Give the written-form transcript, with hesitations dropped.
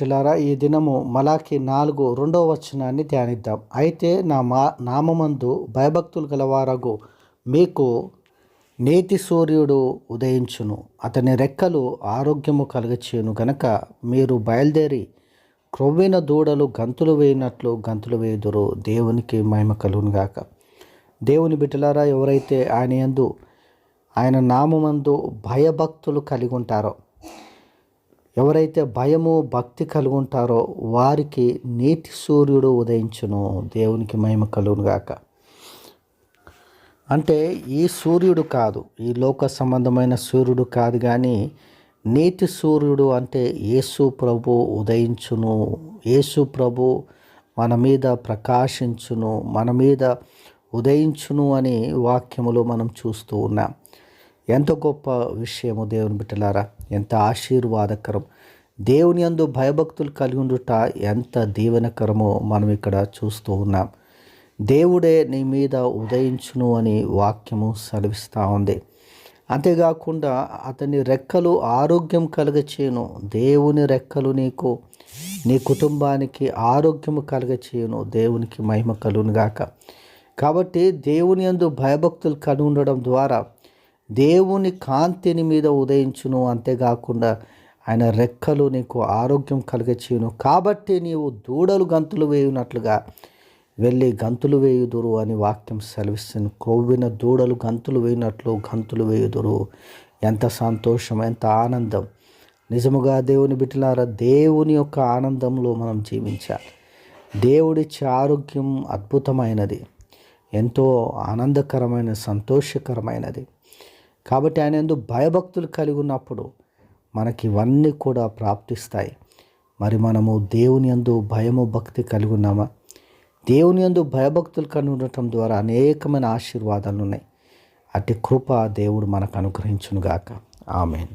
బిడ్డలారా, ఈ దినము మలాకి 4:2 ధ్యానిద్దాం. అయితే నా నామమందు భయభక్తులు గలవారగు మీకు నేతి సూర్యుడు ఉదయించును, అతని రెక్కలు ఆరోగ్యము కలుగచేయును గనక మీరు బయలుదేరి క్రొవ్విన దూడలు గంతులు వేయినట్లు గంతులు వేయుదురు. దేవునికి మహిమ కలుగును గాక. దేవుని బిడ్డలారా, ఎవరైతే ఆయన నామమందు భయభక్తులు కలిగి ఉంటారో, ఎవరైతే భయము భక్తి కలిగి ఉంటారో వారికి నీతి సూర్యుడు ఉదయించును. దేవునికి మహిమ కలుగును గాక. అంటే ఈ సూర్యుడు కాదు, ఈ లోక సంబంధమైన సూర్యుడు కాదు, కానీ నీతి సూర్యుడు అంటే యేసు ప్రభు ఉదయించును. యేసు ప్రభు మన మీద ప్రకాశించును, మన మీద ఉదయించును అని వాక్యములో మనం చూస్తూ ఉన్నాం. ఎంత గొప్ప విషయము దేవుని బిడ్డలారా, ఎంత ఆశీర్వాదకరం. దేవుని యందు భయభక్తులు కలిగి ఉండుట ఎంత దీవెనకరమో మనం ఇక్కడ చూస్తూ ఉన్నాం. దేవుడే నీ మీద ఉదయించును అని వాక్యము సెలవిస్తూ ఉంది. అంతేకాకుండా అతని రెక్కలు ఆరోగ్యం కలుగచేయును. దేవుని రెక్కలు నీ కుటుంబానికి ఆరోగ్యము కలుగచేయును. దేవునికి మహిమ కలుగును గాక. కాబట్టి దేవుని యందు భయభక్తులు కలిగి ఉండడం ద్వారా దేవుని కాంతిని మీద ఉదయించును. అంతేకాకుండా ఆయన రెక్కలు నీకు ఆరోగ్యం కలుగచేయును. కాబట్టి నీవు దూడలు గంతులు వేయునట్లుగా వెళ్ళి గంతులు వేయుదురు అని వాక్యం సెలవిస్తుంది. క్రొవ్విన దూడలు గంతులు వేయినట్లు గంతులు వేయుదురు. ఎంత సంతోషం, ఎంత ఆనందం. నిజముగా దేవుని బిడ్డలారా, దేవుని యొక్క ఆనందంలో మనం జీవించాలి. దేవుడిచ్చే ఆరోగ్యం అద్భుతమైనది, ఎంతో ఆనందకరమైన సంతోషకరమైనది. కాబట్టి ఆయన యందు భయభక్తులు కలిగి ఉన్నప్పుడు మనకి ఇవన్నీ కూడా ప్రాప్తిస్తాయి. మరి మనము దేవుని యందు భయము భక్తి కలిగి ఉన్నామా? దేవుని యందు భయభక్తులు కలిగి ఉండటం ద్వారా అనేకమైన ఆశీర్వాదాలు ఉన్నాయి. అట్టి కృప దేవుడు మనకు అనుగ్రహించును గాక. ఆమేన్.